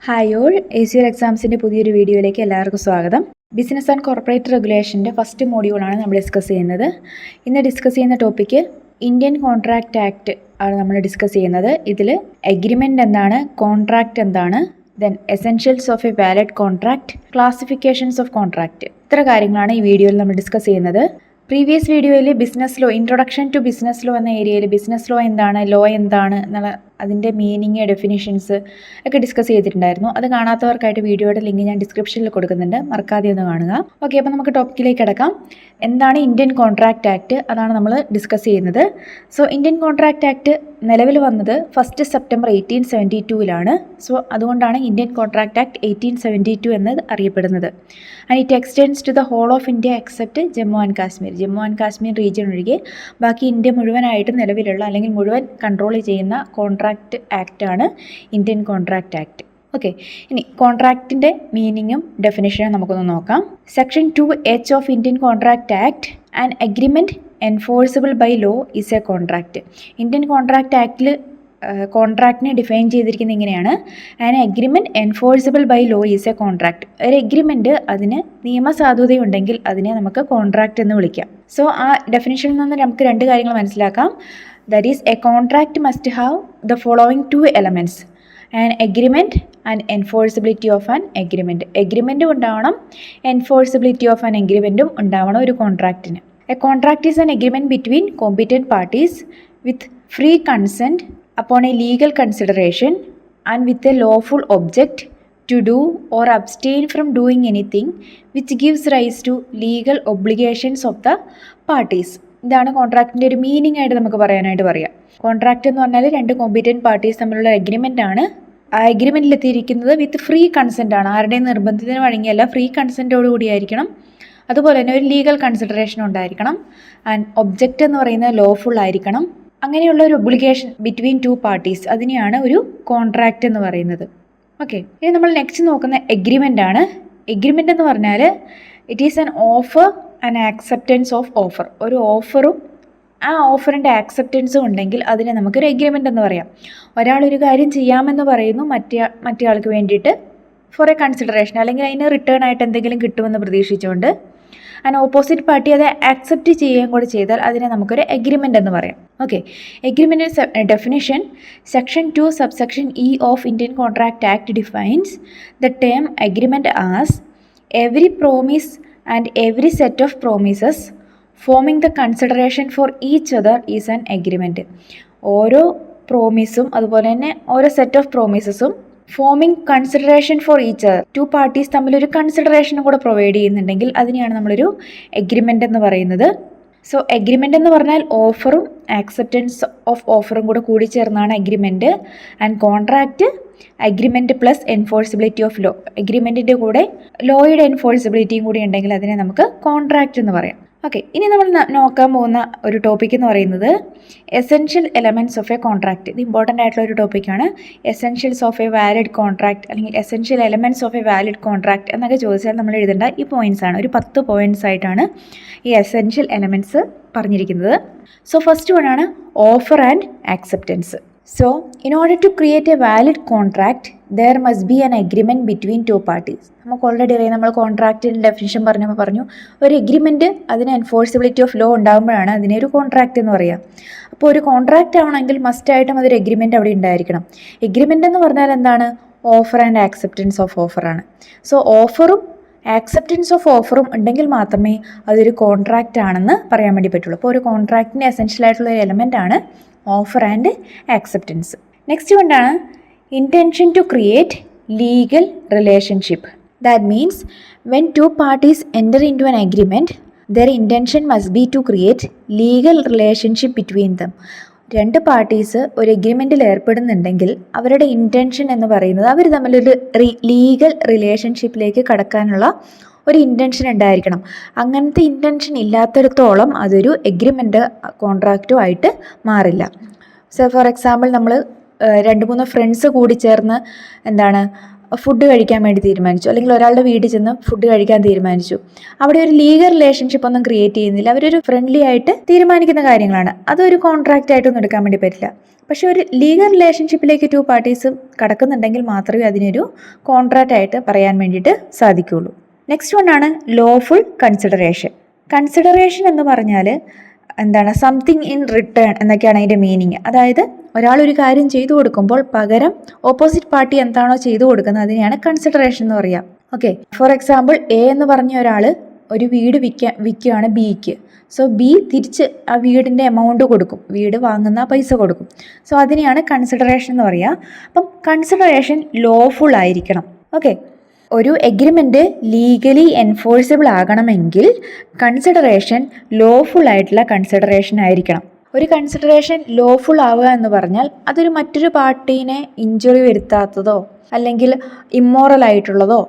Hi all, ACR എക്സാംസിൻ്റെ പുതിയൊരു വീഡിയോയിലേക്ക് എല്ലാവർക്കും സ്വാഗതം. ബിസിനസ് ആൻഡ് കോർപ്പറേറ്റ് റെഗുലേഷൻ്റെ ഫസ്റ്റ് മോഡ്യൂളാണ് നമ്മൾ ഡിസ്കസ് ചെയ്യുന്നത്. ഇന്ന് ഡിസ്കസ് ചെയ്യുന്ന ടോപ്പിക്ക് ഇന്ത്യൻ കോൺട്രാക്റ്റ് ആക്ട് ആണ് നമ്മൾ ഡിസ്കസ് ചെയ്യുന്നത്. ഇതിൽ എഗ്രിമെൻ്റ് എന്താണ്, കോൺട്രാക്റ്റ് എന്താണ്, then essentials of a valid contract, classifications of contract, ഇത്ര കാര്യങ്ങളാണ് ഈ വീഡിയോയിൽ നമ്മൾ ഡിസ്കസ് ചെയ്യുന്നത്. പ്രീവിയസ് വീഡിയോയിൽ business law, introduction to business law എന്ന ഏരിയയിൽ ബിസിനസ് ലോ എന്താണ്, ലോ എന്താണ് എന്നുള്ള അതിൻ്റെ മീനിങ്, ഡെഫിനിഷൻസ് ഒക്കെ ഡിസ്കസ് ചെയ്തിട്ടുണ്ടായിരുന്നു. അത് കാണാത്തവർക്കായിട്ട് വീഡിയോയുടെ ലിങ്ക് ഞാൻ ഡിസ്ക്രിപ്ഷനിൽ കൊടുക്കുന്നുണ്ട്, മറക്കാതെ ഒന്ന് കാണുക. ഓക്കെ, അപ്പോൾ നമുക്ക് ടോപ്പിക്കിലേക്ക് കിടക്കാം. എന്താണ് ഇന്ത്യൻ കോൺട്രാക്റ്റ് ആക്ട്, അതാണ് നമ്മൾ ഡിസ്കസ് ചെയ്യുന്നത്. സോ ഇന്ത്യൻ കോൺട്രാക്റ്റ് ആക്ട് നിലവിൽ വന്നത് 1 സെപ്റ്റംബർ 1872 സോ അതുകൊണ്ടാണ് ഇന്ത്യൻ കോൺട്രാക്റ്റ് ആക്ട് 1872 എന്ന് അറിയപ്പെടുന്നത്. And it extends to the whole of India except Jammu and Kashmir region ഒഴികെ ബാക്കി ഇന്ത്യ മുഴുവനായിട്ട് നിലവിലുള്ള അല്ലെങ്കിൽ മുഴുവൻ കൺട്രോൾ ചെയ്യുന്ന കോൺട്രാക്റ്റ് ആക്റ്റാണ് ഇന്ത്യൻ കോൺട്രാക്റ്റ് ആക്ട്. ഓക്കെ, ഇനി കോൺട്രാക്റ്റിൻ്റെ മീനിങ്ങും ഡെഫിനേഷനും നമുക്കൊന്ന് നോക്കാം. Section 2H of Indian contract act, an agreement enforceable by law is a contract. Indian contract ആക്ടിൽ കോൺട്രാക്റ്റിനെ ഡിഫൈൻ ചെയ്തിരിക്കുന്നത് ഇങ്ങനെയാണ്: an agreement enforceable by law is a contract. ഒരു എഗ്രിമെൻറ്റ് അതിന് നിയമസാധുതയുണ്ടെങ്കിൽ അതിനെ നമുക്ക് കോൺട്രാക്റ്റ് എന്ന് വിളിക്കാം. സോ ആ ഡെഫിനിഷനിൽ നിന്ന് നമുക്ക് രണ്ട് കാര്യങ്ങൾ മനസ്സിലാക്കാം. That is, a contract must have the following 2 elements: an agreement and enforceability of an agreement. എഗ്രിമെൻറ്റും ഉണ്ടാവണം, എൻഫോഴ്സിബിലിറ്റി ഓഫ് ആൻ എഗ്രിമെൻറ്റും ഉണ്ടാവണം ഒരു കോൺട്രാക്റ്റിന്. A contract is an agreement between competent parties with free consent upon a legal consideration and with a lawful object to do or abstain from doing anything which gives rise to legal obligations of the parties. ഇതാണ് കോൺട്രാക്റ്റിൻ്റെ ഒരു meaning ആയിട്ട് നമുക്ക് പറയാം. Contract എന്ന് പറഞ്ഞാൽ രണ്ട് competent parties തമ്മിലുള്ള agreement ആണ്. ആ എഗ്രിമെൻറ്റിൽ എത്തിയിരിക്കുന്നത് വിത്ത് ഫ്രീ കൺസെൻ്റ് ആണ്, ആരുടെയും നിർബന്ധത്തിന് വഴങ്ങിയല്ല, ഫ്രീ കൺസെൻറ്റോട് കൂടിയായിരിക്കണം. അതുപോലെ തന്നെ ഒരു ലീഗൽ കൺസിഡറേഷൻ ഉണ്ടായിരിക്കണം. ആൻഡ് ഒബ്ജക്റ്റ് എന്ന് പറയുന്നത് ലോഫുൾ ആയിരിക്കണം. അങ്ങനെയുള്ള ഒരു ഒബ്ലിഗേഷൻ ബിറ്റ്വീൻ 2 പാർട്ടീസ്, അതിനെയാണ് ഒരു കോൺട്രാക്റ്റ് എന്ന് പറയുന്നത്. ഓക്കെ, ഇനി നമ്മൾ നെക്സ്റ്റ് നോക്കുന്ന എഗ്രിമെൻ്റ് ആണ്. എഗ്രിമെൻ്റ് എന്ന് പറഞ്ഞാൽ it is an offer and acceptance of offer. ഒരു ഓഫറും ആ ഓഫറിൻ്റെ ആക്സെപ്റ്റൻസും ഉണ്ടെങ്കിൽ അതിനെ നമുക്കൊരു എഗ്രിമെൻ്റ് എന്ന് പറയാം. ഒരാളൊരു കാര്യം ചെയ്യാമെന്ന് പറയുന്നു മറ്റേ ആൾക്ക് വേണ്ടിയിട്ട് ഫോർ എ കൺസിഡറേഷൻ, അല്ലെങ്കിൽ അതിന് റിട്ടേൺ ആയിട്ട് എന്തെങ്കിലും കിട്ടുമെന്ന് പ്രതീക്ഷിച്ചുകൊണ്ട് ആൻഡ് ഓപ്പോസിറ്റ് പാർട്ടി അത് ആക്സെപ്റ്റ് ചെയ്യുകയും കൂടെ ചെയ്താൽ അതിനെ നമുക്കൊരു എഗ്രിമെൻ്റ് എന്ന് പറയാം. Okay, agreement definition: section 2 subsection E of Indian contract act defines the term agreement as every promise and every set of promises forming the consideration for each other is an agreement. ഓരോ പ്രോമിസും അതുപോലെ തന്നെ ഓരോ set of പ്രോമിസസും forming consideration for each other, 2 parties തമ്മിലൊരു കൺസിഡറേഷനും കൂടെ provide ചെയ്യുന്നുണ്ടെങ്കിൽ അതിനെയാണ് നമ്മളൊരു എഗ്രിമെൻ്റ് എന്ന് പറയുന്നത്. സോ എഗ്രിമെൻ്റ് എന്ന് പറഞ്ഞാൽ ഓഫറും ആക്സെപ്റ്റൻസ് ഓഫ് ഓഫറും കൂടി ചേർന്നാണ് agreement. And contract agreement plus enforceability of law. എഗ്രിമെൻറ്റിൻ്റെ കൂടെ ലോയുടെ എൻഫോഴ്സിബിലിറ്റിയും കൂടി ഉണ്ടെങ്കിൽ അതിനെ നമുക്ക് കോൺട്രാക്റ്റ് എന്ന് പറയാം. ഓക്കെ, ഇനി നമ്മൾ നോക്കാൻ പോകുന്ന ഒരു ടോപ്പിക് എന്ന് പറയുന്നത് essential elements of a contract. ഇത് ഇമ്പോർട്ടൻ്റ് ആയിട്ടുള്ള ഒരു ടോപ്പിക്കാണ്. Essentials of a valid contract അല്ലെങ്കിൽ essential elements of a valid contract എന്നൊക്കെ ചോദിച്ചാൽ നമ്മൾ എഴുതേണ്ട ഈ പോയിൻറ്റ്സ് ആണ്. ഒരു 10 പോയിൻറ്റ്സ് ആയിട്ടാണ് ഈ എസെൻഷ്യൽ എലമെൻറ്റ്സ് പറഞ്ഞിരിക്കുന്നത്. സോ ഫസ്റ്റ് വൺ ആണ് offer and acceptance. So, in order to create a valid contract, there must be an agreement between 2 parties. നമുക്ക് ഓൾറെഡി അറിയാം, നമ്മൾ കോൺട്രാക്റ്റിൻ്റെ ഡെഫിനിഷൻ പറഞ്ഞു ഒരു എഗ്രിമെൻറ്റ് അതിന് എൻഫോഴ്സിബിലിറ്റി ഓഫ് ലോ ഉണ്ടാകുമ്പോഴാണ് അതിനെ ഒരു കോൺട്രാക്റ്റ് എന്ന് പറയുക. അപ്പോൾ ഒരു കോൺട്രാക്റ്റ് ആവണമെങ്കിൽ മസ്റ്റായിട്ടും അതൊരു എഗ്രിമെൻറ്റ് അവിടെ ഉണ്ടായിരിക്കണം. എഗ്രിമെൻ്റ് എന്ന് പറഞ്ഞാൽ എന്താണ്? ഓഫർ ആൻഡ് ആക്സെപ്റ്റൻസ് ഓഫ് ഓഫറാണ്. സോ ഓഫറും ആക്സെപ്റ്റൻസ് ഓഫ് ഓഫറും ഉണ്ടെങ്കിൽ മാത്രമേ അതൊരു കോൺട്രാക്റ്റ് ആണെന്ന് പറയാൻ വേണ്ടി പറ്റുള്ളൂ. അപ്പോൾ ഒരു കോൺട്രാക്റ്റിൻ്റെ എസെൻഷ്യൽ ആയിട്ടുള്ള ഒരു എലമെൻ്റ് ആണ് ഓഫർ ആൻഡ് ആക്സെപ്റ്റൻസ്. നെക്സ്റ്റ് വണ്ണാണ് intention to create legal relationship. That means when 2 parties enter into an agreement their intention must be to create legal relationship between them. 2 parties ഒരു എഗ്രിമെൻറ്റിൽ ഏർപ്പെടുന്നുണ്ടെങ്കിൽ അവരുടെ intention എന്ന് പറയുന്നത് അവർ തമ്മിലൊരു legal റിലേഷൻഷിപ്പിലേക്ക് കടക്കാനുള്ള ഒരു intention ഉണ്ടായിരിക്കണം. അങ്ങനത്തെ ഇൻറ്റൻഷൻ ഇല്ലാത്തിടത്തോളം അതൊരു എഗ്രിമെൻ്റ് കോൺട്രാക്റ്റും ആയിട്ട് മാറില്ല. സോ ഫോർ എക്സാമ്പിൾ നമ്മൾ 2-3 ഫ്രണ്ട്സ് കൂടി ചേർന്ന് ഫുഡ് കഴിക്കാൻ വേണ്ടി തീരുമാനിച്ചു, അല്ലെങ്കിൽ ഒരാളുടെ വീട്ടിൽ ചെന്ന് ഫുഡ് കഴിക്കാൻ തീരുമാനിച്ചു. അവിടെ ഒരു ലീഗൽ റിലേഷൻഷിപ്പ് ഒന്നും ക്രിയേറ്റ് ചെയ്യുന്നില്ല, അവരൊരു ഫ്രണ്ട്ലി ആയിട്ട് തീരുമാനിക്കുന്ന കാര്യങ്ങളാണ്. അതൊരു കോൺട്രാക്റ്റ് ആയിട്ടൊന്നും എടുക്കാൻ വേണ്ടി പറ്റില്ല. പക്ഷെ ഒരു ലീഗൽ റിലേഷൻഷിപ്പിലേക്ക് 2 പാർട്ടീസ് കടക്കുന്നുണ്ടെങ്കിൽ മാത്രമേ അതിനൊരു കോൺട്രാക്റ്റ് ആയിട്ട് പറയാൻ വേണ്ടിയിട്ട് സാധിക്കുകയുള്ളൂ. നെക്സ്റ്റ് വണ്ണാണ് ലോഫുൾ കൺസിഡറേഷൻ. കൺസിഡറേഷൻ എന്ന് പറഞ്ഞാൽ എന്താണ്? സംതിങ് ഇൻ റിട്ടേൺ എന്നൊക്കെയാണ് അതിൻ്റെ മീനിങ്. അതായത് ഒരാൾ ഒരു കാര്യം ചെയ്തു കൊടുക്കുമ്പോൾ പകരം ഓപ്പോസിറ്റ് പാർട്ടി എന്താണോ ചെയ്തു കൊടുക്കുന്നത് അതിനെയാണ് കൺസിഡറേഷൻ എന്ന് പറയുക. ഓക്കെ, ഫോർ എക്സാമ്പിൾ എ എന്ന് പറഞ്ഞ ഒരാൾ ഒരു വീട് വിൽക്കുകയാണ് ബിക്ക്. സോ ബി തിരിച്ച് ആ വീടിൻ്റെ എമൗണ്ട് കൊടുക്കും, വീട് വാങ്ങുന്ന പൈസ കൊടുക്കും. സോ അതിനെയാണ് കൺസിഡറേഷൻ എന്ന് പറയുക. അപ്പം കൺസിഡറേഷൻ ലോഫുൾ ആയിരിക്കണം. ഓക്കെ, ഒരു എഗ്രിമെൻ്റ് ലീഗലി എൻഫോഴ്സിബിൾ ആകണമെങ്കിൽ കൺസിഡറേഷൻ ലോഫുൾ ആയിട്ടുള്ള കൺസിഡറേഷൻ ആയിരിക്കണം. ഒരു കൺസിഡറേഷൻ ലോഫുൾ ആവുക എന്ന് പറഞ്ഞാൽ അതൊരു മറ്റൊരു പാർട്ടീനെ ഇഞ്ചുറി വരുത്താത്തതോ അല്ലെങ്കിൽ ഇമ്മോറൽ ആയിട്ടുള്ളതോ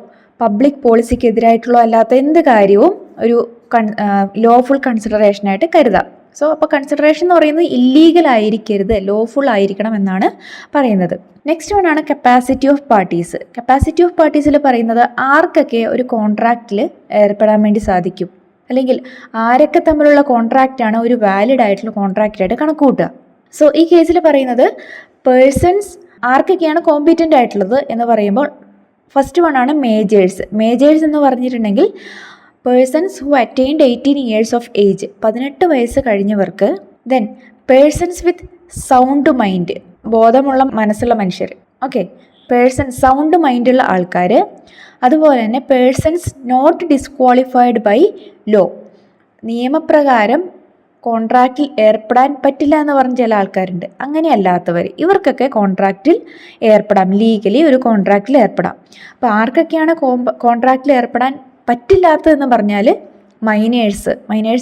പബ്ലിക് പോളിസിക്ക് എതിരായിട്ടുള്ളതോ അല്ലാത്ത എന്ത് കാര്യവും ഒരു ലോഫുൾ കൺസിഡറേഷനായിട്ട് കരുതാം. സോ അപ്പോൾ കൺസിഡറേഷൻ എന്ന് പറയുന്നത് ഇല്ലീഗൽ ആയിരിക്കരുത്, ലോഫുൾ ആയിരിക്കണം എന്നാണ് പറയുന്നത്. നെക്സ്റ്റ് വൺ ആണ് capacity of parties. Capacity of പാർട്ടീസിൽ പറയുന്നത് ആർക്കൊക്കെ ഒരു കോൺട്രാക്റ്റിൽ ഏർപ്പെടാൻ വേണ്ടി സാധിക്കും, അല്ലെങ്കിൽ ആരൊക്കെ തമ്മിലുള്ള കോൺട്രാക്റ്റാണ് ഒരു വാലിഡ് ആയിട്ടുള്ള കോൺട്രാക്റ്റായിട്ട് കണക്ക് കൂട്ടുക. സോ ഈ കേസിൽ പറയുന്നത് പേഴ്സൺസ് ആർക്കൊക്കെയാണ് കോമ്പീറ്റൻ്റ് ആയിട്ടുള്ളത് എന്ന് പറയുമ്പോൾ ഫസ്റ്റ് വൺ ആണ് മേജേഴ്സ്. മേജേഴ്സ് എന്ന് പറഞ്ഞിട്ടുണ്ടെങ്കിൽ persons who attained 18 years of age, 18 വയസ്സ് കഴിഞ്ഞവർക്ക്. Then persons with sound mind, ബോധമുള്ള മനസ്സുള്ള മനുഷ്യർ. ഓക്കെ, സൗണ്ട് മൈൻഡുള്ള ആൾക്കാർ. അതുപോലെ തന്നെ persons not disqualified by law, നിയമപ്രകാരം കോൺട്രാക്റ്റിൽ ഏർപ്പെടാൻ പറ്റില്ല എന്ന് പറഞ്ഞ ചില ആൾക്കാരുണ്ട്. അങ്ങനെയല്ലാത്തവർ, ഇവർക്കൊക്കെ കോൺട്രാക്റ്റിൽ ഏർപ്പെടാം, ലീഗലി ഒരു കോൺട്രാക്റ്റിൽ ഏർപ്പെടാം. അപ്പോൾ ആർക്കൊക്കെയാണ് കോൺട്രാക്റ്റിൽ ഏർപ്പെടാൻ പറ്റില്ലാത്തതെന്ന് പറഞ്ഞാൽ മൈനേഴ്സ്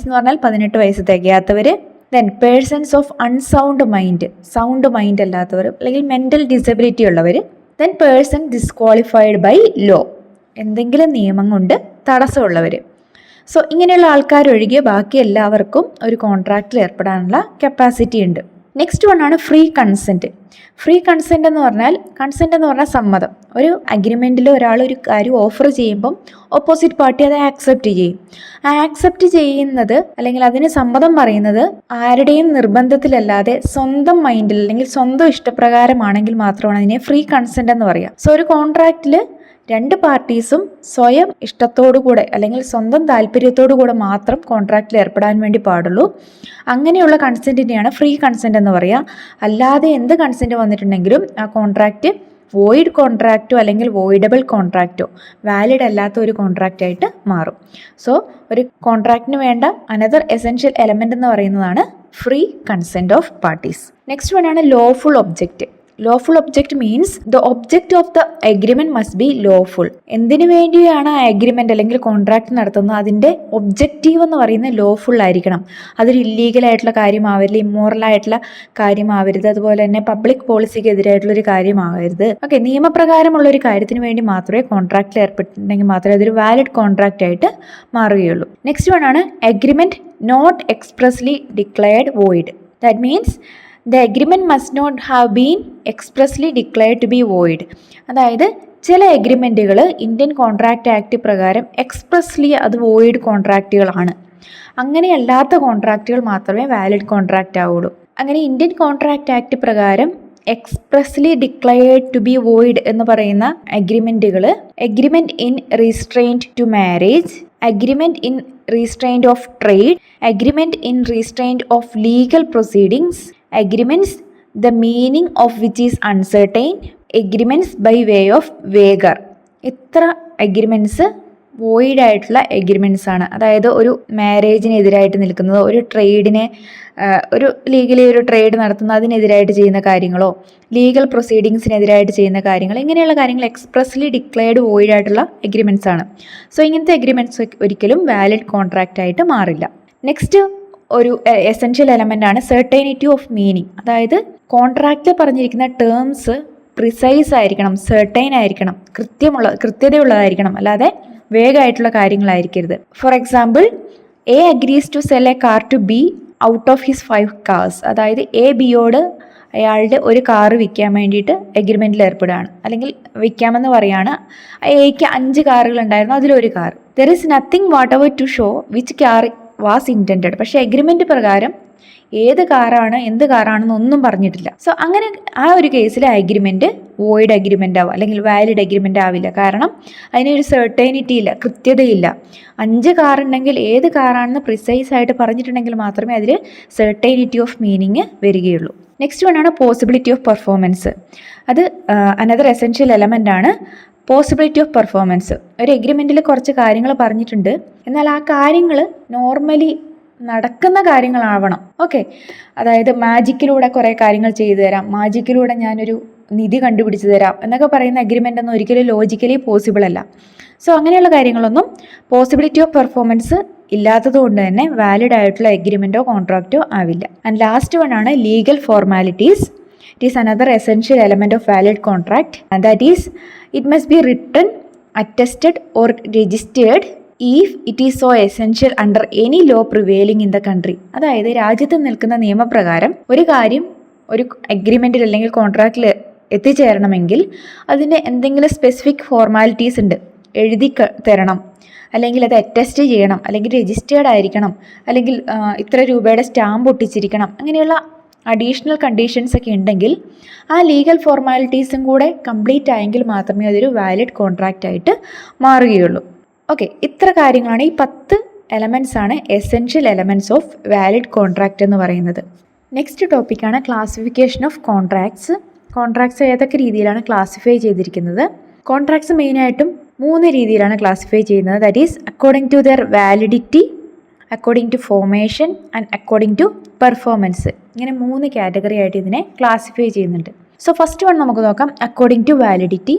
എന്ന് പറഞ്ഞാൽ 18 വയസ്സ് തികയാത്തവർ. Then persons of unsound mind, sound mind അല്ലാത്തവർ അല്ലെങ്കിൽ മെൻ്റൽ ഡിസബിലിറ്റി ഉള്ളവർ. Then person disqualified by law, എന്തെങ്കിലും നിയമം കൊണ്ട് തടസ്സമുള്ളവർ. സോ ഇങ്ങനെയുള്ള ആൾക്കാരൊഴികെ ബാക്കി എല്ലാവർക്കും ഒരു കോൺട്രാക്റ്റിൽ ഏർപ്പെടാനുള്ള കപ്പാസിറ്റി ഉണ്ട്. നെക്സ്റ്റ് വൺ ആണ് ഫ്രീ കൺസെൻറ്റ്. ഫ്രീ കൺസെൻറ്റ് എന്ന് പറഞ്ഞാൽ സമ്മതം. ഒരു അഗ്രിമെൻറ്റിൽ ഒരാൾ ഒരു കാര്യം ഓഫർ ചെയ്യുമ്പം ഓപ്പോസിറ്റ് പാർട്ടി അത് ആക്സെപ്റ്റ് ചെയ്യും. ആ ആക്സെപ്റ്റ് ചെയ്യുന്നത് അല്ലെങ്കിൽ അതിന് സമ്മതം പറയുന്നത് ആരുടെയും നിർബന്ധത്തിലല്ലാതെ സ്വന്തം മൈൻഡിൽ അല്ലെങ്കിൽ സ്വന്തം ഇഷ്ടപ്രകാരമാണെങ്കിൽ മാത്രമാണ് അതിനെ ഫ്രീ കൺസെൻറ്റ് എന്ന് പറയുക. സോ ഒരു കോൺട്രാക്റ്റിൽ 2 പാർട്ടീസും സ്വയം ഇഷ്ടത്തോടുകൂടെ അല്ലെങ്കിൽ സ്വന്തം താല്പര്യത്തോടു കൂടെ മാത്രം കോൺട്രാക്റ്റിൽ ഏർപ്പെടാൻ വേണ്ടി പാടുള്ളൂ. അങ്ങനെയുള്ള കൺസെൻറ്റിനെയാണ് ഫ്രീ കൺസെൻറ്റ് എന്ന് പറയുക. അല്ലാതെ എന്ത് കൺസെൻറ്റ് വന്നിട്ടുണ്ടെങ്കിലും ആ കോൺട്രാക്റ്റ് വോയിഡ് കോൺട്രാക്റ്റോ അല്ലെങ്കിൽ വോയിഡബിൾ കോൺട്രാക്റ്റോ വാലിഡ് അല്ലാത്ത ഒരു കോൺട്രാക്റ്റായിട്ട് മാറും. സോ ഒരു കോൺട്രാക്റ്റിന് വേണ്ട അനദർ എസെൻഷ്യൽ എലമെൻ്റ് എന്ന് പറയുന്നതാണ് free consent of parties. Next one ആണ് lawful object. Lawful object means the object of the agreement must be lawful. എന്തിനു വേണ്ടിയാണ് ആ എഗ്രിമെൻറ്റ് അല്ലെങ്കിൽ കോൺട്രാക്ട് നടത്തുന്നത് അതിൻ്റെ ഒബ്ജക്റ്റീവ് എന്ന് പറയുന്നത് ലോഫുൾ ആയിരിക്കണം. അതൊരു ഇല്ലീഗൽ ആയിട്ടുള്ള കാര്യമാവരുത്, ഇമ്മോറൽ ആയിട്ടുള്ള കാര്യമാവരുത്, അതുപോലെ തന്നെ പബ്ലിക് പോളിസിക്ക് എതിരായിട്ടുള്ളൊരു കാര്യമാവരുത്. ഓക്കെ, നിയമപ്രകാരമുള്ള ഒരു കാര്യത്തിന് വേണ്ടി മാത്രമേ കോൺട്രാക്റ്റിൽ ഏർപ്പെട്ടിട്ടുണ്ടെങ്കിൽ മാത്രമേ അതൊരു വാലിഡ് കോൺട്രാക്റ്റ് ആയിട്ട് മാറുകയുള്ളൂ. നെക്സ്റ്റ് വൺ ആണ് agreement not expressly declared void. That means the agreement must not have been expressly declared to be void. അതായത് ചില എഗ്രിമെൻറ്റുകൾ ഇന്ത്യൻ കോൺട്രാക്റ്റ് ആക്ട് പ്രകാരം എക്സ്പ്രസ്ലി അത് വോയിഡ് കോൺട്രാക്റ്റുകളാണ്. അങ്ങനെയല്ലാത്ത കോൺട്രാക്റ്റുകൾ മാത്രമേ വാലിഡ് കോൺട്രാക്റ്റ് ആവുള്ളൂ. അങ്ങനെ ഇന്ത്യൻ കോൺട്രാക്റ്റ് ആക്ട് പ്രകാരം expressly declared to be void എന്ന് പറയുന്ന അഗ്രിമെൻറ്റുകൾ agreement in restraint to marriage, agreement in restraint of trade, agreement in restraint of legal proceedings, agreements the meaning of which is uncertain, agreements by way of waiver. ഇത്ര agreements void ആയിട്ടുള്ള agreements ആണ്. അതായത് ഒരു മാരേജിന് എതിരായിട്ട് നിൽക്കുന്നത്, ഒരു ട്രേഡിനെ ഒരു legally ഒരു ട്രേഡ് നടത്തുന്ന അതിനെതിരായിട്ട് ചെയ്യുന്ന കാര്യങ്ങളോ ലീഗൽ പ്രൊസീഡിങ്സിനെതിരായിട്ട് ചെയ്യുന്ന കാര്യങ്ങൾ, ഇങ്ങനെയുള്ള കാര്യങ്ങൾ എക്സ്പ്രസ്ലി ഡിക്ലെയർഡ് വോയിഡ് ആയിട്ടുള്ള എഗ്രിമെൻറ്റ്സ് ആണ്. സോ ഇങ്ങനത്തെ എഗ്രിമെൻറ്റ്സ് ഒരിക്കലും വാലിഡ് കോൺട്രാക്റ്റ് ആയിട്ട് മാറില്ല. നെക്സ്റ്റ് ഒരു എസെൻഷ്യൽ എലമെൻ്റ് ആണ് സെർട്ടൈനിറ്റി ഓഫ് മീനിങ്. അതായത് കോൺട്രാക്റ്റിൽ പറഞ്ഞിരിക്കുന്ന ടേംസ് പ്രിസൈസ് ആയിരിക്കണം, സെർട്ടൈൻ ആയിരിക്കണം, കൃത്യതയുള്ളതായിരിക്കണം, അല്ലാതെ വേഗമായിട്ടുള്ള കാര്യങ്ങളായിരിക്കരുത്. For example, A agrees to sell a car to B out of his 5 cars. അതായത് എ ബിയോട് അയാളുടെ ഒരു കാറ് വിൽക്കാൻ വേണ്ടിയിട്ട് എഗ്രിമെൻറ്റിൽ ഏർപ്പെടുകയാണ്, അല്ലെങ്കിൽ വിൽക്കാമെന്ന് പറയുകയാണ്. എയ്ക്ക് 5 കാറുകൾ ഉണ്ടായിരുന്നു, അതിലൊരു car. There is nothing whatever to show which car was intended. പക്ഷേ എഗ്രിമെൻറ്റ് പ്രകാരം ഏത് കാറാണ് എന്ത് കാറാണെന്നൊന്നും പറഞ്ഞിട്ടില്ല. സോ അങ്ങനെ ആ ഒരു കേസിൽ അഗ്രിമെൻറ്റ് വോയിഡ് അഗ്രിമെൻ്റ് ആവും, അല്ലെങ്കിൽ വാലിഡ് അഗ്രിമെൻ്റ് ആവില്ല. കാരണം അതിനൊരു സെർട്ടൈനിറ്റി ഇല്ല, കൃത്യതയില്ല. 5 കാറുണ്ടെങ്കിൽ ഏത് കാറാണെന്ന് പ്രിസൈസ് ആയിട്ട് പറഞ്ഞിട്ടുണ്ടെങ്കിൽ മാത്രമേ അതിൽ സെർട്ടൈനിറ്റി ഓഫ് മീനിങ് വരികയുള്ളൂ. നെക്സ്റ്റ് വൺ ആണ് പോസിബിലിറ്റി ഓഫ് പെർഫോമൻസ്. അത് അനദർ എസെൻഷ്യൽ എലമെൻ്റ് ആണ് പോസിബിലിറ്റി ഓഫ് പെർഫോമൻസ്. ഒരു എഗ്രിമെൻറ്റിൽ കുറച്ച് കാര്യങ്ങൾ പറഞ്ഞിട്ടുണ്ട്, എന്നാൽ ആ കാര്യങ്ങൾ നോർമലി നടക്കുന്ന കാര്യങ്ങളാവണം. ഓക്കെ, അതായത് മാജിക്കിലൂടെ കുറേ കാര്യങ്ങൾ ചെയ്തു തരാം, മാജിക്കിലൂടെ ഞാനൊരു നിധി കണ്ടുപിടിച്ച് തരാം എന്നൊക്കെ പറയുന്ന അഗ്രിമെൻ്റ് ഒന്നും ഒരിക്കലും ലോജിക്കലി പോസിബിൾ അല്ല. സോ അങ്ങനെയുള്ള കാര്യങ്ങളൊന്നും പോസിബിലിറ്റി ഓഫ് പെർഫോമൻസ് ഇല്ലാത്തത് കൊണ്ട് തന്നെ വാലിഡ് ആയിട്ടുള്ള എഗ്രിമെൻറ്റോ കോൺട്രാക്റ്റോ ആവില്ല. ആൻഡ് ലാസ്റ്റ് വൺ ആണ് legal formalities. It is another essential element of valid contract. And that is it must be written, attested or registered if it is so essential under any law prevailing in the country. അതായത് രാജ്യത്ത് നിൽക്കുന്ന നിയമപ്രകാരം ഒരു കാര്യം ഒരു അഗ്രിമെൻറ്റിൽ അല്ലെങ്കിൽ കോൺട്രാക്റ്റിൽ എത്തിച്ചേരണമെങ്കിൽ അതിൻ്റെ എന്തെങ്കിലും സ്പെസിഫിക് ഫോർമാലിറ്റീസ് ഉണ്ട്. എഴുതി തരണം, അല്ലെങ്കിൽ അത് അറ്റസ്റ്റ് ചെയ്യണം, അല്ലെങ്കിൽ രജിസ്റ്റേർഡ് ആയിരിക്കണം, അല്ലെങ്കിൽ ഇത്ര രൂപയുടെ സ്റ്റാമ്പ് ഒട്ടിച്ചിരിക്കണം. അങ്ങനെയുള്ള അഡീഷണൽ കണ്ടീഷൻസ് ഒക്കെ ഉണ്ടെങ്കിൽ ആ ലീഗൽ ഫോർമാലിറ്റീസും കൂടെ കംപ്ലീറ്റ് ആയെങ്കിൽ മാത്രമേ അതൊരു വാലിഡ് കോൺട്രാക്റ്റ് ആയിട്ട് മാറുകയുള്ളൂ. ഓക്കെ, ഇത്ര കാര്യങ്ങളാണ്, ഈ 10 എലമെൻറ്റ്സ് ആണ് essential elements of valid contract എന്ന് പറയുന്നത്. നെക്സ്റ്റ് ടോപ്പിക്കാണ് ക്ലാസിഫിക്കേഷൻ ഓഫ് കോൺട്രാക്ട്സ്. കോൺട്രാക്ട്സ് ഏതൊക്കെ രീതിയിലാണ് ക്ലാസിഫൈ ചെയ്തിരിക്കുന്നത്? കോൺട്രാക്ട്സ് മെയിനായിട്ടും 3 രീതിയിലാണ് ക്ലാസിഫൈ ചെയ്യുന്നത്. That is according to their validity, according to formation and according to performance. ഇങ്ങനെ 3 കാറ്റഗറി ആയിട്ട് ഇതിനെ ക്ലാസിഫൈ ചെയ്യുന്നുണ്ട്. സോ ഫസ്റ്റ് വൺ നമുക്ക് നോക്കാം, according to validity.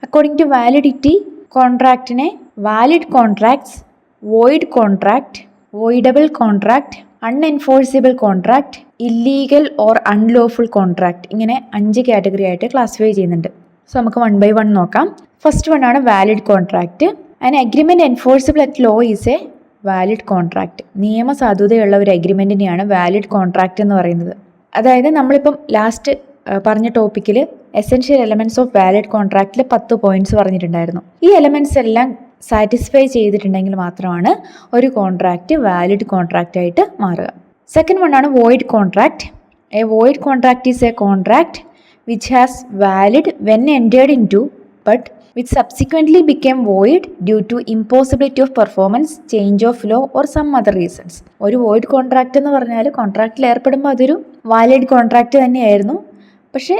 According to validity കോൺട്രാക്റ്റിനെ valid contracts, void contract, voidable contract, unenforceable contract, illegal or unlawful contract, ഇങ്ങനെ 5 category ആയിട്ട് classify ചെയ്യുന്നുണ്ട്. സോ നമുക്ക് 1 by 1 നോക്കാം. ഫസ്റ്റ് വൺ ആണ് valid contract. An agreement enforceable at law is a valid contract. നിയമസാധുതയുള്ള ഒരു അഗ്രിമെൻറ്റിനെയാണ് വാലിഡ് കോൺട്രാക്റ്റ് എന്ന് പറയുന്നത്. അതായത് നമ്മളിപ്പം ലാസ്റ്റ് പറഞ്ഞ ടോപ്പിക്കിൽ എസെൻഷ്യൽ എലമെൻറ്റ്സ് ഓഫ് വാലിഡ് കോൺട്രാക്റ്റിൽ 10 പോയിന്റ്സ് പറഞ്ഞിട്ടുണ്ടായിരുന്നു. ഈ എലമെൻറ്റ്സ് എല്ലാം സാറ്റിസ്ഫൈ ചെയ്തിട്ടുണ്ടെങ്കിൽ മാത്രമാണ് ഒരു കോൺട്രാക്റ്റ് വാലിഡ് കോൺട്രാക്റ്റ് ആയിട്ട് മാറുക. സെക്കൻഡ് വൺ ആണ് void contract. A void contract is a contract which has valid when entered into but which subsequently became void due to impossibility of performance, change of law or some other reasons. ഒരു void contract എന്ന് പറഞ്ഞാൽ കോൺട്രാക്റ്റിൽ ഏർപ്പെടുമ്പോൾ അതൊരു valid contract തന്നെയായിരുന്നു. പക്ഷേ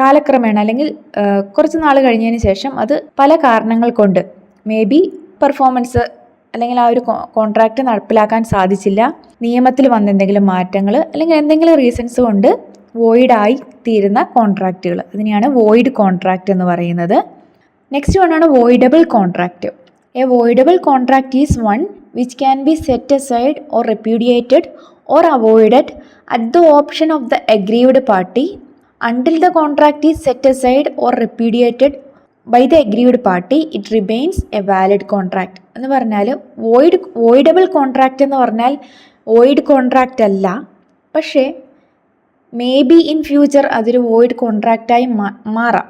കാലക്രമേണ അല്ലെങ്കിൽ കുറച്ച് നാൾ കഴിഞ്ഞതിന് ശേഷം അത് പല കാരണങ്ങൾ കൊണ്ട് മേ ബി പെർഫോമൻസ് അല്ലെങ്കിൽ ആ ഒരു കോൺട്രാക്റ്റ് നടപ്പിലാക്കാൻ സാധിച്ചില്ല, നിയമത്തിൽ വന്ന എന്തെങ്കിലും മാറ്റങ്ങൾ അല്ലെങ്കിൽ എന്തെങ്കിലും റീസൺസ് കൊണ്ട് വോയിഡായി തീരുന്ന കോൺട്രാക്റ്റുകൾ, അതിനെയാണ് വോയിഡ് കോൺട്രാക്റ്റ് എന്ന് പറയുന്നത്. നെക്സ്റ്റ് വൺ ആണ് voidable contract. A voidable contract is one which can be set aside or repudiated or avoided at the option of the aggrieved party until the contract is set aside or repudiated by the aggrieved party it remains a valid contract. എന്ന് പറഞ്ഞാൽ voidable contract എന്ന് പറഞ്ഞാൽ void contract അല്ല, പക്ഷേ may be in future അതൊരു void കോൺട്രാക്റ്റായി മാറാം.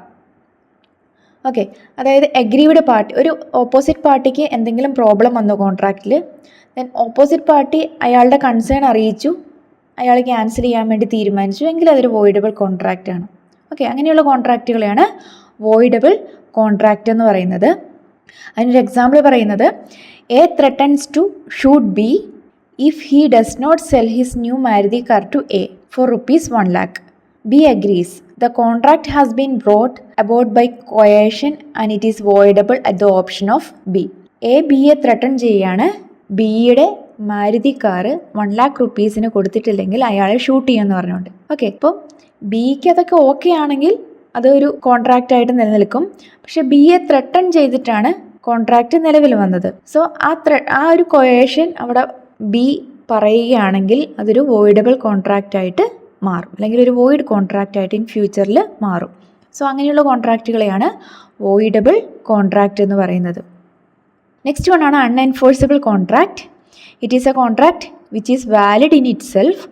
Okay, അതായത് aggrieved party, ഒരു ഓപ്പോസിറ്റ് പാർട്ടിക്ക് എന്തെങ്കിലും പ്രോബ്ലം വന്നു കോൺട്രാക്റ്റിൽ, ദെൻ ഓപ്പോസിറ്റ് പാർട്ടി അയാളുടെ കൺസേൺ അറിയിച്ചു, അയാൾ ക്യാൻസൽ ചെയ്യാൻ വേണ്ടി തീരുമാനിച്ചു എങ്കിൽ അതൊരു വോയിഡബിൾ കോൺട്രാക്റ്റ് ആണ്. ഓക്കെ, അങ്ങനെയുള്ള കോൺട്രാക്റ്റുകളെയാണ് വോയിഡബിൾ കോൺട്രാക്റ്റ് എന്ന് പറയുന്നത്. അതിനൊരു എക്സാമ്പിൾ പറയുന്നത്, A threatens to shoot B if he does not sell his new Maruti car to A for rupees 1 lakh. B agrees. The contract has been brought about by coercion and it is voidable at the option of B. A Bയെ threaten ചെയ്യാണ്, ബിയുടെ Maruti car 1 lakh rupeesന് കൊടുത്തിട്ടില്ലെങ്കിൽ അയാളെ shoot ചെയ്യുമെന്ന് പറഞ്ഞുകൊണ്ട്. Okay, ഇപ്പോൾ ബിക്ക് അതൊക്കെ ഓക്കെ ആണെങ്കിൽ അതൊരു കോൺട്രാക്റ്റ് ആയിട്ട് നിലനിൽക്കും. പക്ഷെ ബിയെ ത്രട്ടൺ ചെയ്തിട്ടാണ് കോൺട്രാക്റ്റ് നിലവിൽ വന്നത്. സോ ആ ഒരു കൊയേഷൻ അവിടെ ബി പറയുകയാണെങ്കിൽ അതൊരു വോയിഡബിൾ കോൺട്രാക്റ്റ് ആയിട്ട് മാറും, അല്ലെങ്കിൽ ഒരു വോയിഡ് കോൺട്രാക്റ്റ് ആയിട്ട് ഇൻ ഫ്യൂച്ചറിൽ മാറും. സോ അങ്ങനെയുള്ള കോൺട്രാക്റ്റുകളെയാണ് വോയിഡബിൾ കോൺട്രാക്റ്റ് എന്ന് പറയുന്നത്. നെക്സ്റ്റ് വൺ ആണ് unenforceable contract. It is a contract which is valid in it self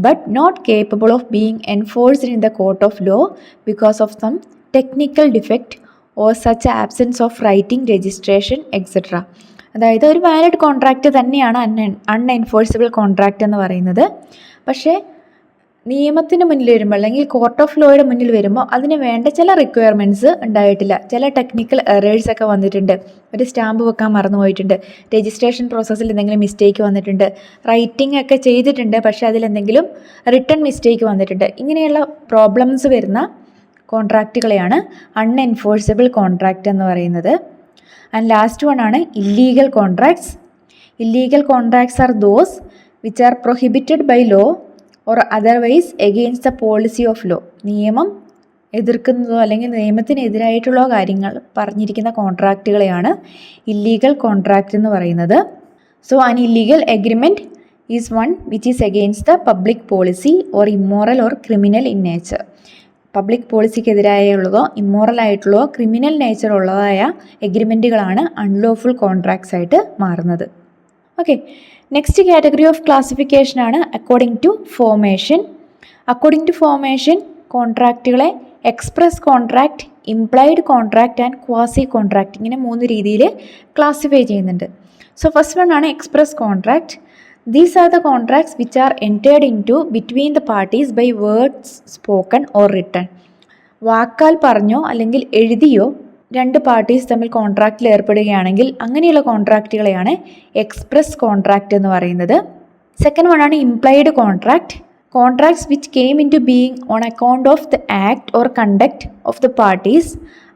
but not capable of being enforced in the court of law because of some technical defect or such absence of writing, registration, etc. അതായത് ഒരു valid contract തന്നെയാണ് unenforceable contract എന്ന് പറയുന്നത്. പക്ഷേ നിയമത്തിന് മുന്നിൽ വരുമ്പോൾ അല്ലെങ്കിൽ കോർട്ട് ഓഫ് ലോയുടെ മുന്നിൽ വരുമ്പോൾ അതിന് വേണ്ട ചില റിക്വയർമെൻറ്റ്സ് ഉണ്ടായിട്ടില്ല. ചില ടെക്നിക്കൽ എറേഴ്സ് ഒക്കെ വന്നിട്ടുണ്ട്. ഒരു സ്റ്റാമ്പ് വെക്കാൻ മറന്നു പോയിട്ടുണ്ട്, രജിസ്ട്രേഷൻ പ്രോസസ്സിൽ എന്തെങ്കിലും മിസ്റ്റേക്ക് വന്നിട്ടുണ്ട്, റൈറ്റിംഗ് ഒക്കെ ചെയ്തിട്ടുണ്ട് പക്ഷേ അതിലെന്തെങ്കിലും റിട്ടൺ മിസ്റ്റേക്ക് വന്നിട്ടുണ്ട്. ഇങ്ങനെയുള്ള പ്രോബ്ലംസ് വരുന്ന കോൺട്രാക്റ്റുകളെയാണ് അൺഎൻഫോഴ്സിബിൾ കോൺട്രാക്റ്റ് എന്ന് പറയുന്നത്. ആൻഡ് ലാസ്റ്റ് വൺ ആണ് illegal contracts. Illegal contracts are those which are prohibited by law or otherwise against the policy of law. നിയമം എതിർക്കുന്നതോ അല്ലെങ്കിൽ നിയമത്തിനെതിരായിട്ടുള്ള കാര്യങ്ങൾ പറഞ്ഞിരിക്കുന്ന കോൺട്രാക്റ്റുകളെയാണ് ഇല്ലീഗൽ കോൺട്രാക്റ്റ് എന്ന് പറയുന്നത്. So an illegal agreement is one which is against the public policy or immoral or criminal in nature. Public പോളിസിക്കെതിരായുള്ളതോ immoral ആയിട്ടുള്ളതോ criminal nature ഉള്ളതായ എഗ്രിമെൻറ്റുകളാണ് അൺലോഫുൾ കോൺട്രാക്ട്സ് ആയിട്ട് മാറുന്നത്. Okay, next category of classification ആണ് according to formation. According to formation കോൺട്രാക്റ്റുകളെ express contract, implied contract and quasi contract ഇങ്ങനെ 3 രീതിയിൽ ക്ലാസിഫൈ ചെയ്യുന്നുണ്ട്. സോ ഫസ്റ്റ് വൺ ആണ് express contract. These are the contracts which are entered into between the parties by words spoken or written. വാക്കാൽ പറഞ്ഞോ അല്ലെങ്കിൽ എഴുതിയോ 2 parties തമ്മിൽ കോൺട്രാക്റ്റിൽ ഏർപ്പെടുകയാണെങ്കിൽ അങ്ങനെയുള്ള കോൺട്രാക്റ്റുകളെയാണ് എക്സ്പ്രസ് കോൺട്രാക്റ്റ് എന്ന് പറയുന്നത്. സെക്കൻഡ് വൺ ആണ് implied contract. Contracts which came into being on account of the act or conduct of the parties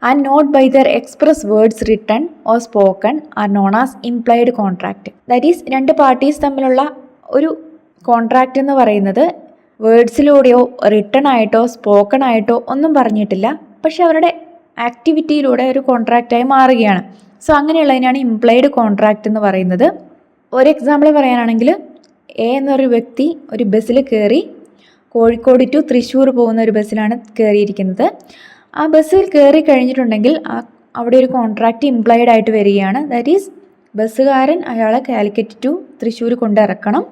and not by their express words written or spoken are known as implied contract. That is 2 parties തമ്മിലുള്ള ഒരു contract എന്ന് പറയുന്നത് വേർഡ്സിലൂടെയോ written ആയിട്ടോ spoken ആയിട്ടോ ഒന്നും പറഞ്ഞിട്ടില്ല, പക്ഷെ അവരുടെ ആക്ടിവിറ്റിയിലൂടെ ഒരു കോൺട്രാക്റ്റായി മാറുകയാണ്. സോ അങ്ങനെയുള്ളതിനാണ് ഇംപ്ലൈഡ് കോൺട്രാക്റ്റ് എന്ന് പറയുന്നത്. ഒരു എക്സാമ്പിൾ പറയാനാണെങ്കിൽ എ എന്നൊരു വ്യക്തി ഒരു ബസ്സിൽ കയറി കോഴിക്കോട് ടു തൃശ്ശൂർ പോകുന്ന ഒരു ബസ്സിലാണ് കയറിയിരിക്കുന്നത്. ആ ബസ്സിൽ കയറി കഴിഞ്ഞിട്ടുണ്ടെങ്കിൽ അവിടെ ഒരു കോൺട്രാക്റ്റ് ഇംപ്ലൈഡ് ആയിട്ട് വരികയാണ്. ദാറ്റ് ഈസ് ബസ്സുകാരൻ അയാളെ കാലിക്കറ്റ് ടു തൃശ്ശൂർ കൊണ്ടിറക്കണം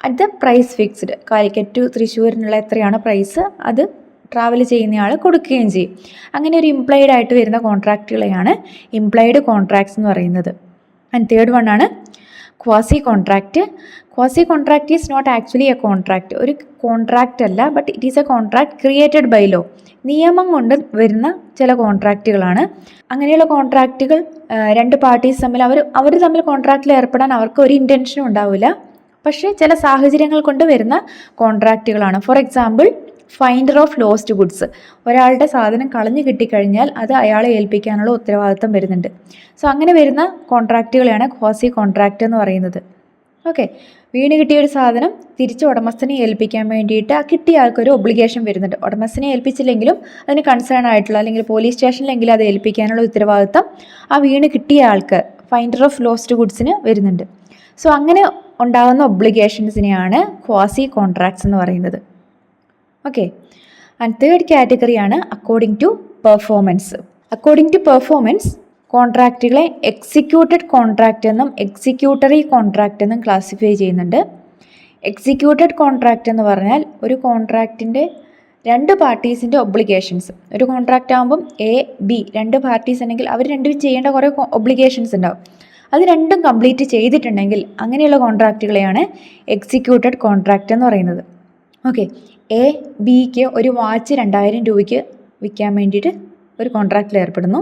at the price fixed. Calicut to തൃശ്ശൂരിനുള്ള എത്രയാണ് പ്രൈസ് അത് ട്രാവൽ ചെയ്യുന്നയാൾ കൊടുക്കുകയും ചെയ്യും. അങ്ങനെ ഒരു ഇംപ്ലൈഡ് ആയിട്ട് വരുന്ന കോൺട്രാക്റ്റുകളെയാണ് ഇംപ്ലൈഡ് കോൺട്രാക്ട്സ് എന്ന് പറയുന്നത്. ആൻഡ് തേർഡ് വൺ ആണ് quasi contract. Quasi contract is not actually a contract. ഒരു കോൺട്രാക്റ്റ് അല്ല, but it is a contract created by law. നിയമം കൊണ്ട് വരുന്ന ചില കോൺട്രാക്റ്റുകളാണ്. അങ്ങനെയുള്ള കോൺട്രാക്റ്റുകൾ 2 പാർട്ടീസ് തമ്മിൽ അവർ തമ്മിൽ കോൺട്രാക്റ്റിൽ ഏർപ്പെടാൻ അവർക്ക് ഒരു ഇൻറ്റൻഷനും ഉണ്ടാവില്ല, പക്ഷേ ചില സാഹചര്യങ്ങൾ കൊണ്ട് വരുന്ന കോൺട്രാക്റ്റുകളാണ്. For example finder of lost goods. ഒരാളുടെ സാധനം കളഞ്ഞു കിട്ടിക്കഴിഞ്ഞാൽ അത് അയാളെ ഏൽപ്പിക്കാനുള്ള ഉത്തരവാദിത്തം വരുന്നുണ്ട്. സോ അങ്ങനെ വരുന്ന കോൺട്രാക്റ്റുകളെയാണ് ക്വാസി കോൺട്രാക്റ്റ് എന്ന് പറയുന്നത്. ഓക്കെ, വീണ് കിട്ടിയ ഒരു സാധനം തിരിച്ച് ഉടമസ്ഥനെ ഏൽപ്പിക്കാൻ വേണ്ടിയിട്ട് ആ കിട്ടിയ ആൾക്കൊരു ഒബ്ലിഗേഷൻ വരുന്നുണ്ട്. ഉടമസ്ഥനെ ഏൽപ്പിച്ചില്ലെങ്കിലും അതിന് കൺസേൺ ആയിട്ടുള്ള അല്ലെങ്കിൽ പോലീസ് സ്റ്റേഷനിലെങ്കിലും അത് ഏൽപ്പിക്കാനുള്ള ഉത്തരവാദിത്തം ആ വീണ് കിട്ടിയ ആൾക്ക് ഫൈൻഡർ ഓഫ് ലോസ്റ്റ് ഗുഡ്സിന് വരുന്നുണ്ട്. സോ അങ്ങനെ ഉണ്ടാകുന്ന ഒബ്ലിഗേഷൻസിനെയാണ് ക്വാസി കോൺട്രാക്ട്സ് എന്ന് പറയുന്നത്. ഓക്കെ, ആൻഡ് തേർഡ് കാറ്റഗറിയാണ് according to performance. According to performance കോൺട്രാക്റ്റുകളെ എക്സിക്യൂട്ടഡ് കോൺട്രാക്റ്റ് എന്നും എക്സിക്യൂട്ടറി കോൺട്രാക്റ്റ് എന്നും ക്ലാസിഫൈ ചെയ്യുന്നുണ്ട്. എക്സിക്യൂട്ടഡ് കോൺട്രാക്റ്റ് എന്ന് പറഞ്ഞാൽ ഒരു കോൺട്രാക്റ്റിൻ്റെ 2 പാർട്ടീസിൻ്റെ ഒബ്ലിഗേഷൻസ്. ഒരു കോൺട്രാക്റ്റ് ആകുമ്പം എ ബി 2 പാർട്ടീസ് ഉണ്ടെങ്കിൽ അവർ രണ്ടും ചെയ്യേണ്ട കുറേ ഒബ്ലിഗേഷൻസ് ഉണ്ടാവും. അത് രണ്ടും കംപ്ലീറ്റ് ചെയ്തിട്ടുണ്ടെങ്കിൽ അങ്ങനെയുള്ള കോൺട്രാക്റ്റുകളെയാണ് എക്സിക്യൂട്ടഡ് കോൺട്രാക്റ്റ് എന്ന് പറയുന്നത്. ഓക്കെ, എ ബിക്ക് ഒരു വാച്ച് 2000 രൂപയ്ക്ക് വിൽക്കാൻ വേണ്ടിയിട്ട് ഒരു കോൺട്രാക്റ്റിൽ ഏർപ്പെടുന്നു.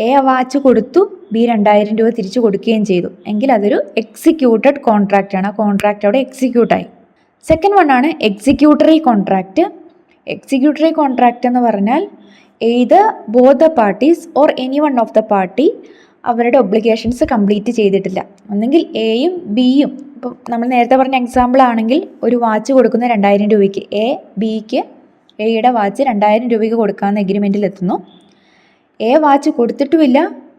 എ വാച്ച് കൊടുത്തു, ബി 2000 രൂപ തിരിച്ചു കൊടുക്കുകയും ചെയ്തു എങ്കിൽ അതൊരു എക്സിക്യൂട്ടഡ് കോൺട്രാക്റ്റാണ്. ആ കോൺട്രാക്റ്റ് അവിടെ എക്സിക്യൂട്ടായി. സെക്കൻഡ് വൺ ആണ് എക്സിക്യൂട്ടറി കോൺട്രാക്റ്റ്. എക്സിക്യൂട്ടറി കോൺട്രാക്റ്റ് എന്ന് പറഞ്ഞാൽ either both the parties or any one of the party അവരുടെ ഒബ്ലിഗേഷൻസ് കംപ്ലീറ്റ് ചെയ്തിട്ടില്ല. ഒന്നെങ്കിൽ എയും ബിയും, ഇപ്പം നമ്മൾ നേരത്തെ പറഞ്ഞ എക്സാമ്പിൾ ആണെങ്കിൽ ഒരു വാച്ച് കൊടുക്കുന്ന 2000 രൂപയ്ക്ക് എ ബിക്ക് എയുടെ വാച്ച് 2000 രൂപയ്ക്ക് കൊടുക്കാമെന്ന് എഗ്രിമെൻറ്റിൽ എത്തുന്നു. എ വാച്ച് കൊടുത്തിട്ടുമില്ല,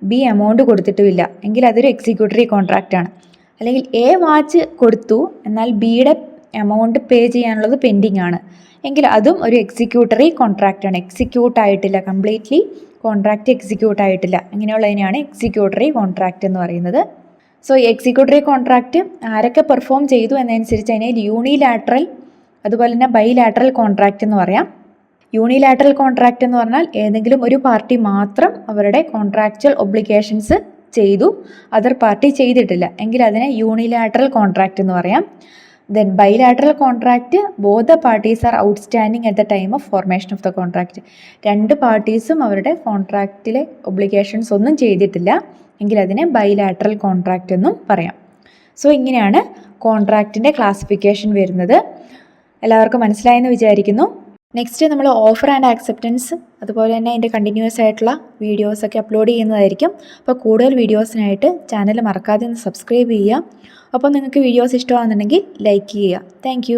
ബി എമൗണ്ട് കൊടുത്തിട്ടുമില്ല എങ്കിൽ അതൊരു എക്സിക്യൂട്ടറി കോൺട്രാക്റ്റാണ്. അല്ലെങ്കിൽ എ വാച്ച് കൊടുത്തു എന്നാൽ ബിയുടെ എമൗണ്ട് പേ ചെയ്യാനുള്ളത് പെൻഡിങ് ആണ് എങ്കിൽ അതും ഒരു എക്സിക്യൂട്ടറി കോൺട്രാക്റ്റാണ്. എക്സിക്യൂട്ട് ആയിട്ടില്ല, കംപ്ലീറ്റ്ലി കോൺട്രാക്റ്റ് എക്സിക്യൂട്ട് ആയിട്ടില്ല, അങ്ങനെയുള്ളതിനെയാണ് എക്സിക്യൂട്ടറി കോൺട്രാക്റ്റ് എന്ന് പറയുന്നത്. സോ എക്സിക്യൂട്ടറി കോൺട്രാക്റ്റ് ആരൊക്കെ പെർഫോം ചെയ്തു എന്നതനുസരിച്ച് അതിനെ യൂണിലാറ്ററൽ, അതുപോലെ തന്നെ ബൈലാറ്ററൽ കോൺട്രാക്റ്റ് എന്ന് പറയാം. യൂണിലാറ്ററൽ കോൺട്രാക്റ്റ് എന്ന് പറഞ്ഞാൽ ഏതെങ്കിലും ഒരു പാർട്ടി മാത്രം അവരുടെ കോൺട്രാക്ച്വൽ ഒബ്ലിഗേഷൻസ് ചെയ്തു, അതർ പാർട്ടി ചെയ്തിട്ടില്ല എങ്കിൽ അതിനെ യൂണിലാറ്ററൽ കോൺട്രാക്റ്റ് എന്ന് പറയാം. Then bilateral contract both the parties R outstanding at the time of formation of the contract. രണ്ട് പാർട്ടീസും അവരുടെ കോൺട്രാക്റ്റിലെ ഒബ്ലിഗേഷൻസ് ഒന്നും ചെയ്തിട്ടില്ല എങ്കിൽ അതിനെ ബൈലാറ്ററൽ കോൺട്രാക്റ്റ് എന്നും പറയാം. സോ ഇങ്ങനെയാണ് കോൺട്രാക്റ്റിൻ്റെ ക്ലാസിഫിക്കേഷൻ വരുന്നത്. എല്ലാവർക്കും മനസ്സിലായെന്ന് വിചാരിക്കുന്നു. നെക്സ്റ്റ് നമ്മൾ ഓഫർ ആൻഡ് ആക്സെപ്റ്റൻസ് അതുപോലെ തന്നെ അതിൻ്റെ കണ്ടിന്യൂസ് ആയിട്ടുള്ള വീഡിയോസൊക്കെ അപ്ലോഡ് ചെയ്യുന്നതായിരിക്കും. അപ്പോൾ കൂടുതൽ വീഡിയോസിനായിട്ട് ചാനൽ മറക്കാതെ ഒന്ന് സബ്സ്ക്രൈബ് ചെയ്യുക. അപ്പോൾ നിങ്ങൾക്ക് വീഡിയോസ് ഇഷ്ടമാകുന്നുണ്ടെങ്കിൽ ലൈക്ക് ചെയ്യുക. താങ്ക്